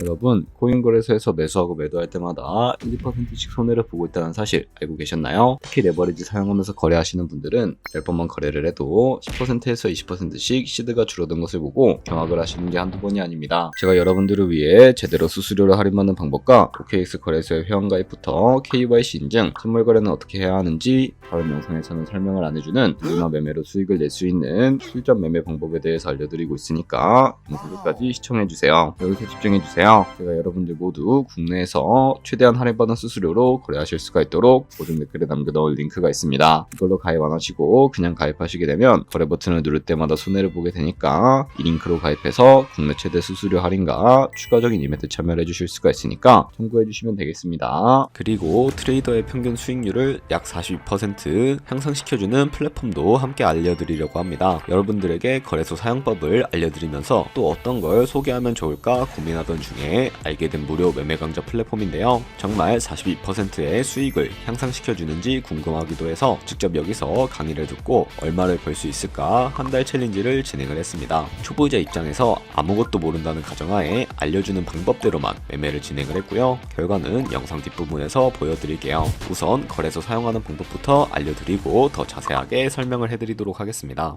여러분, 코인 거래소에서 매수하고 매도할 때마다 1, 2%씩 손해를 보고 있다는 사실 알고 계셨나요? 특히 레버리지 사용하면서 거래하시는 분들은 몇 번만 거래를 해도 10%에서 20%씩 시드가 줄어든 것을 보고 경악을 하시는 게 한두 번이 아닙니다. 제가 여러분들을 위해 제대로 수수료를 할인받는 방법과 OKX 거래소의 회원가입부터 KYC 인증, 선물 거래는 어떻게 해야 하는지 다음 영상에서는 설명을 안 해주는 누구나 매매로 수익을 낼 수 있는 실전 매매 방법에 대해서 알려드리고 있으니까 영상 끝까지 시청해주세요. 여기서 집중해주세요. 제가 여러분들 모두 국내에서 최대한 할인받은 수수료로 거래하실 수가 있도록 고정 댓글에 남겨놓을 리ンク가 있습니다. 이걸로 가입 안 하시고 그냥 가입하시게 되면 거래 버튼을 누를 때마다 손해를 보게 되니까 이 링크로 가입해서 국내 최대 수수료 할인과 추가적인 이벤트 참여를 해주실 수가 있으니까 참고해주시면 되겠습니다. 그리고 트레이더의 평균 수익률을 약 42% 향상시켜주는 플랫폼도 함께 알려드리려고 합니다. 여러분들에게 거래소 사용법을 알려드리면서 또 어떤 걸 소개하면 좋을까 고민하던 중에 알게 된 무료 매매 강좌 플랫폼인데요. 정말 42%의 수익을 향상시켜주는지 궁금하기도 해서 직접 여기서 강의를 듣고 얼마를 벌 수 있을까 한 달 챌린지를 진행을 했습니다. 초보자 입장에서 아무것도 모른다는 가정하에 알려주는 방법대로만 매매를 진행을 했고요. 결과는 영상 뒷부분에서 보여드릴게요. 우선 거래소 사용하는 방법부터 알려드리고 더 자세하게 설명을 해드리도록 하겠습니다.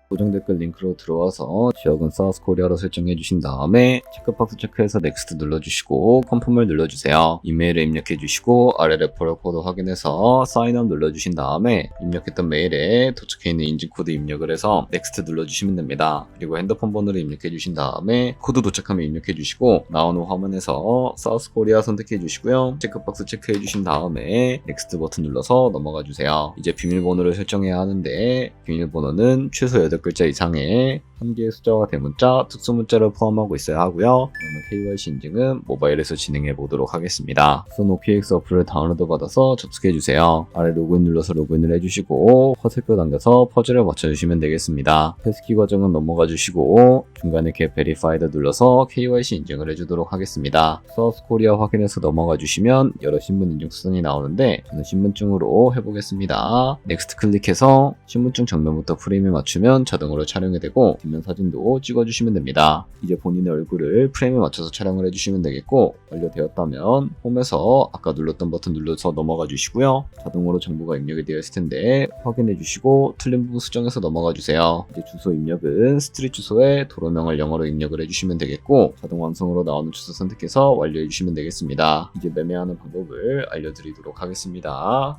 고정 댓글 링크로 들어와서 지역은 사우스코리아로 설정해 주신 다음에 체크박스 체크해서 넥스트 눌러주시고 컨펌을 눌러주세요. 이메일을 입력해 주시고 아래 레퍼럴 코드 확인해서 사인업 눌러주신 다음에 입력했던 메일에 도착해 있는 인증코드 입력을 해서 넥스트 눌러주시면 됩니다. 그리고 핸드폰 번호를 입력해 주신 다음에 코드 도착하면 입력해 주시고 나오는 화면에서 사우스코리아 선택해 주시고요. 체크박스 체크해 주신 다음에 넥스트 버튼 눌러서 넘어가 주세요. 이제 비밀번호를 설정해야 하는데 비밀번호는 최소 8글자 이상의 한 개의 숫자와 대문자, 특수문자를 포함하고 있어야 하고요. 그러면 KYC 인증은 모바일에서 진행해 보도록 하겠습니다. 우선 OKX 어플을 다운로드 받아서 접속해 주세요. 아래 로그인 눌러서 로그인을 해주시고 화살표 당겨서 퍼즐을 맞춰주시면 되겠습니다. 패스키 과정은 넘어가 주시고 중간에 Get Verified 눌러서 KYC 인증을 해주도록 하겠습니다. 사우스코리아 확인해서 넘어가 주시면 여러 신분 인증 수단이 나오는데 저는 신분증으로 해보겠습니다. 넥스트 클릭해서 신분증 정면부터 프레임에 맞추면 자동으로 촬영이 되고 뒷면 사진도 찍어주시면 됩니다. 이제 본인의 얼굴을 프레임에 맞춰서 촬영을 해주시면 되겠고 완료되었다면 홈에서 아까 눌렀던 버튼 눌러서 넘어가 주시고요. 자동으로 정보가 입력이 되어 있을 텐데 확인해 주시고 틀린 부분 수정해서 넘어가 주세요. 이제 주소 입력은 스트릿 주소에 도로명을 영어로 입력을 해주시면 되겠고 자동 완성으로 나오는 주소 선택해서 완료해 주시면 되겠습니다. 이제 매매하는 방법을 알려드리도록 하겠습니다.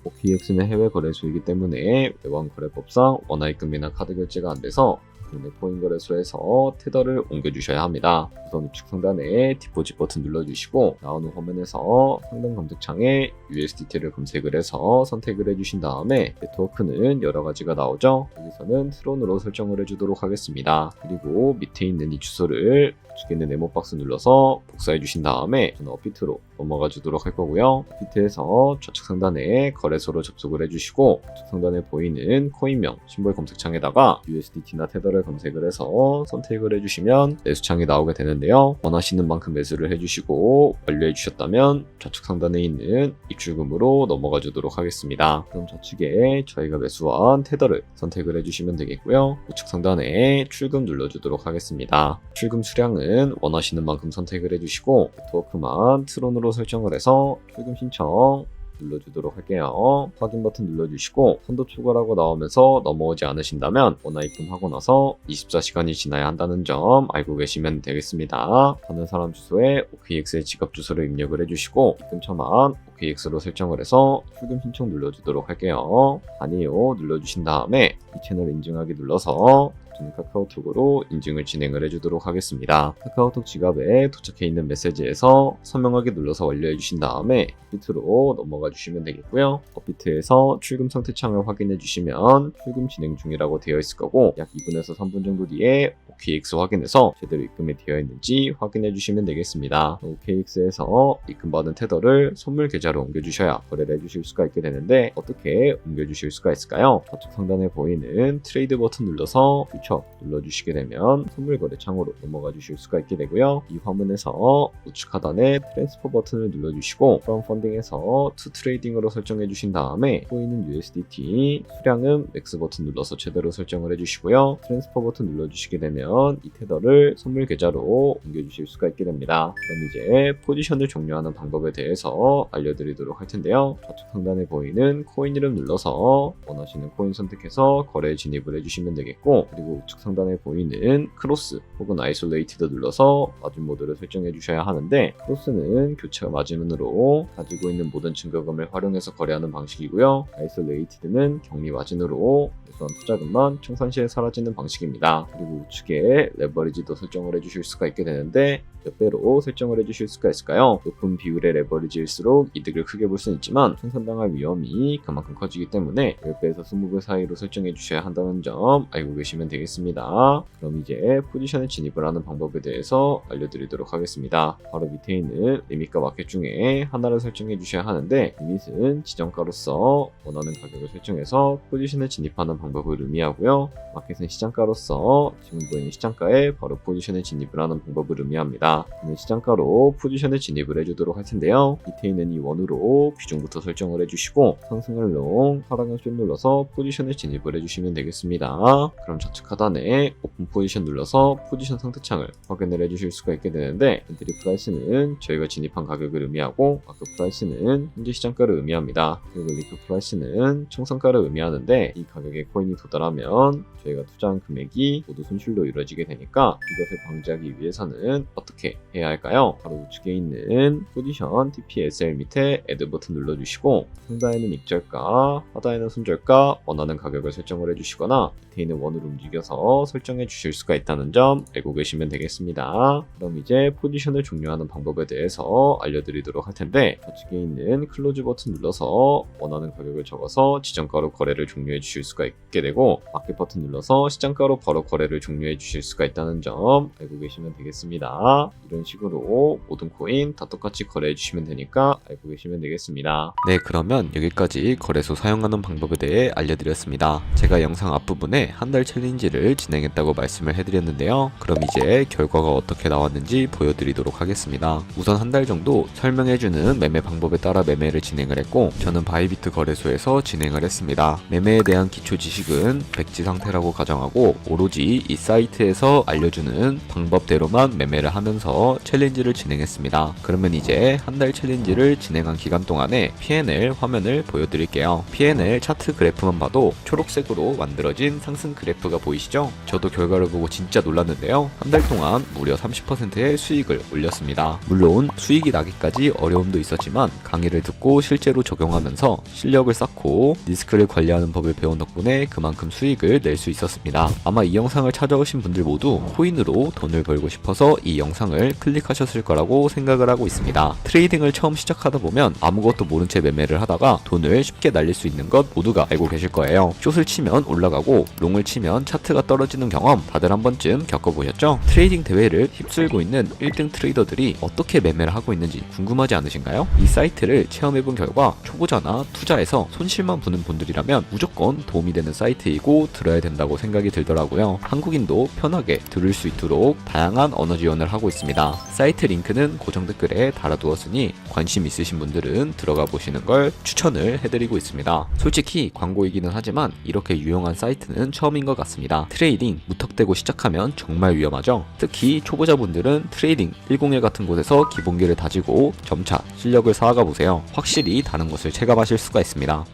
OKX는 해외 거래소이기 때문에 외환 거래법상 원화입금이나 카드 결제가 안 돼서 국내 코인 거래소에서 테더를 옮겨주셔야 합니다. 우선 우측 상단에 디포짓 버튼 눌러주시고 나오는 화면에서 상단 검색창에 USDT를 검색을 해서 선택을 해주신 다음에 네트워크는 여러 가지가 나오죠. 여기서는 트론으로 설정을 해주도록 하겠습니다. 그리고 밑에 있는 이 주소를 우측에 있는 네모박스 눌러서 복사해 주신 다음에 저는 업비트로 넘어가 주도록 할 거고요. 업비트에서 좌측 상단에 거래소로 접속을 해주시고 우측 상단에 보이는 코인명 심볼 검색창에다가 USDT나 테더를 검색을 해서 선택을 해주시면 매수창이 나오게 되는데요. 원하시는 만큼 매수를 해주시고 완료해 주셨다면 좌측 상단에 있는 입출금으로 넘어가 주도록 하겠습니다. 그럼 좌측에 저희가 매수한 테더를 선택을 해주시면 되겠고요. 우측 상단에 출금 눌러주도록 하겠습니다. 출금 수량은 원하시는 만큼 선택을 해주시고 네트워크만 트론으로 설정을 해서 출금 신청 눌러주도록 할게요. 확인 버튼 눌러주시고 선도 초과라고 나오면서 넘어오지 않으신다면 원화 입금하고 나서 24시간이 지나야 한다는 점 알고 계시면 되겠습니다. 받는 사람 주소에 OKX의 지갑 주소를 입력을 해주시고 입금처만 OKX로 설정을 해서 출금 신청 눌러주도록 할게요. 아니요 눌러주신 다음에 이 채널 인증하기 눌러서 저는 카카오톡으로 인증을 진행을 해주도록 하겠습니다. 카카오톡 지갑에 도착해 있는 메시지에서 서명하기 눌러서 완료해 주신 다음에 업비트로 넘어가 주시면 되겠고요. 업비트에서 출금 상태 창을 확인해 주시면 출금 진행 중이라고 되어 있을 거고 약 2분에서 3분 정도 뒤에 OKX 확인해서 제대로 입금이 되어 있는지 확인해 주시면 되겠습니다. OKX에서 입금받은 테더를 선물 계좌로 옮겨주셔야 거래를 해주실 수가 있게 되는데 어떻게 옮겨주실 수가 있을까요? 좌측 상단에 보이는 트레이드 버튼 눌러서 퓨처 눌러주시게 되면 선물 거래 창으로 넘어가 주실 수가 있게 되고요. 이 화면에서 우측 하단에 트랜스퍼 버튼을 눌러주시고 from 펀딩에서 to trading으로 설정해 주신 다음에 보이는 USDT 수량은 맥스 버튼 눌러서 최대로 설정을 해주시고요. 트랜스퍼 버튼 눌러주시게 되면 되면 이 테더를 선물 계좌로 옮겨주실 수가 있게 됩니다. 그럼 이제 포지션을 종료하는 방법에 대해서 알려드리도록 할 텐데요. 좌측 상단에 보이는 코인 이름 눌러서 원하시는 코인 선택해서 거래에 진입을 해주시면 되겠고, 그리고 우측 상단에 보이는 크로스 혹은 아이솔레이티드 눌러서 마진 모드를 설정해 주셔야 하는데, 크로스는 교차 마진으로 가지고 있는 모든 증거금을 활용해서 거래하는 방식이고요. 아이솔레이티드는 격리 마진으로 매수한 투자금만 청산 시에 사라지는 방식입니다. 그리고 우측에 레버리지도 설정을 해주실 수가 있게 되는데, 몇 배로 설정을 해주실 수가 있을까요? 높은 비율의 레버리지일수록 이득을 크게 볼 수는 있지만 청산당할 위험이 그만큼 커지기 때문에 10배에서 20배 사이로 설정해 주셔야 한다는 점 알고 계시면 되겠습니다. 그럼 이제 포지션에 진입을 하는 방법에 대해서 알려드리도록 하겠습니다. 바로 밑에 있는 리밋과 마켓 중에 하나를 설정해 주셔야 하는데, 리밋은 지정가로서 원하는 가격을 설정해서 포지션에 진입하는 방법을 의미하고요. 마켓은 시장가로서 지금 보이는 시장가에 바로 포지션에 진입을 하는 방법을 의미합니다. 저는 시장가로 포지션에 진입을 해주도록 할 텐데요. 밑에 있는 이 원으로 비중부터 설정을 해주시고 상승을 롱, 하락을 좀 눌러서 포지션에 진입을 해주시면 되겠습니다. 그럼 좌측 하단에 오픈 포지션 눌러서 포지션 상태창을 확인을 해주실 수가 있게 되는데, 엔트리 프라이스는 저희가 진입한 가격을 의미하고, 마크 프라이스는 현재 시장가를 의미합니다. 그리고 리크 프라이스는 청산가를 의미하는데, 이 가격에 코인이 도달하면 저희가 투자한 금액이 모두 손실로 이루어지게 되니까 이것을 방지하기 위해서는 어떻게 해야 할까요? 바로 우측에 있는 포지션 TPSL 밑에 애드 버튼 눌러주시고, 상단에는 익절가, 하단에는 손절가, 원하는 가격을 설정을 해주시거나 밑에 있는 원으로 움직여서 설정해 주실 수가 있다는 점 알고 계시면 되겠습니다. 그럼 이제 포지션을 종료하는 방법에 대해서 알려드리도록 할 텐데, 좌측에 있는 클로즈 버튼 눌러서 원하는 가격을 적어서 지정가로 거래를 종료해 주실 수가 있게 되고, 마켓 버튼 눌러서 시장가로 바로 거래를 종료해 주실 수가 있다는 점 알고 계시면 되겠습니다. 이런 식으로 모든 코인 다 똑같이 거래해 주시면 되니까 알고 계시면 되겠습니다. 네, 그러면 여기까지 거래소 사용하는 방법에 대해 알려드렸습니다. 제가 영상 앞부분에 한 달 챌린지를 진행했다고 말씀을 해드렸는데요. 그럼 이제 결과가 어떻게 나왔는지 보여드리도록 하겠습니다. 우선 한 달 정도 설명해주는 매매 방법에 따라 매매를 진행을 했고, 저는 바이비트 거래소에서 진행을 했습니다. 매매에 대한 기초 지식은 백지 상태라고 가정하고, 오로지 이 사이트에서 알려주는 방법대로만 매매를 하면서 챌린지를 진행했습니다. 그러면 이제 한 달 챌린지를 진행한 기간 동안에 P&L 화면을 보여드릴게요. P&L 차트 그래프만 봐도 초록색으로 만들어진 상승 그래프가 보이시죠? 저도 결과를 보고 진짜 놀랐는데요. 한 달 동안 무려 30%의 수익을 올렸습니다. 물론 수익이 나기까지 어려움도 있었지만 강의를 듣고 실제로 적용하면서 실력을 쌓고 리스크를 관리하는 법을 배운 덕분에 그만큼 수익을 낼 수 있었습니다. 아마 이 영상을 찾아오신 분들 모두 코인으로 돈을 벌고 싶어서 이 영상을 클릭하셨을 거라고 생각을 하고 있습니다. 트레이딩을 처음 시작하다 보면 아무것도 모른 채 매매를 하다가 돈을 쉽게 날릴 수 있는 것 모두가 알고 계실 거예요. 숏을 치면 올라가고 롱을 치면 차트가 떨어지는 경험 다들 한 번쯤 겪어보셨죠? 트레이딩 대회를 휩쓸고 있는 1등 트레이더들이 어떻게 매매를 하고 있는지 궁금하지 않으신가요? 이 사이트를 체험해본 결과 초보자나 투자에서 손실만 보는 분들이라면 무조건 도움이 되는 사이트이고 들어야 된다고 생각이 들더라고요. 한국인도 편하게 들을 수 있도록 다양한 언어 지원을 하고 있습니다. 사이트 링크는 고정 댓글에 달아두었으니 관심 있으신 분들은 들어가 보시는 걸 추천을 해드리고 있습니다. 솔직히 광고이기는 하지만 이렇게 유용한 사이트는 처음인 것 같습니다. 트레이딩 무턱대고 시작하면 정말 위험하죠. 특히 초보자분들은 트레이딩 101 같은 곳에서 기본기를 다지고 점차 실력을 쌓아가 보세요. 확실히 다른 것을 체감하실 수가 있습니다.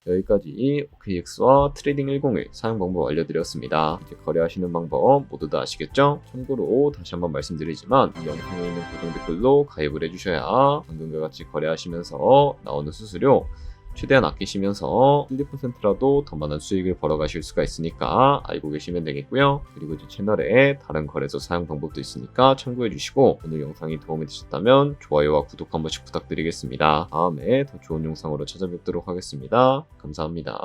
여기까지 OKX와 트레이딩 101 사용 방법 알려드렸습니다. 이제 거래하시는 방법 모두 다 아시겠죠? 참고로 다시 한번 말씀드리지만 이 영상에 있는 고정 댓글로 가입을 해주셔야 방금과 같이 거래하시면서 나오는 수수료 최대한 아끼시면서 1~2%라도 더 많은 수익을 벌어가실 수가 있으니까 알고 계시면 되겠고요. 그리고 제 채널에 다른 거래소 사용 방법도 있으니까 참고해주시고, 오늘 영상이 도움이 되셨다면 좋아요와 구독 한 번씩 부탁드리겠습니다. 다음에 더 좋은 영상으로 찾아뵙도록 하겠습니다. 감사합니다.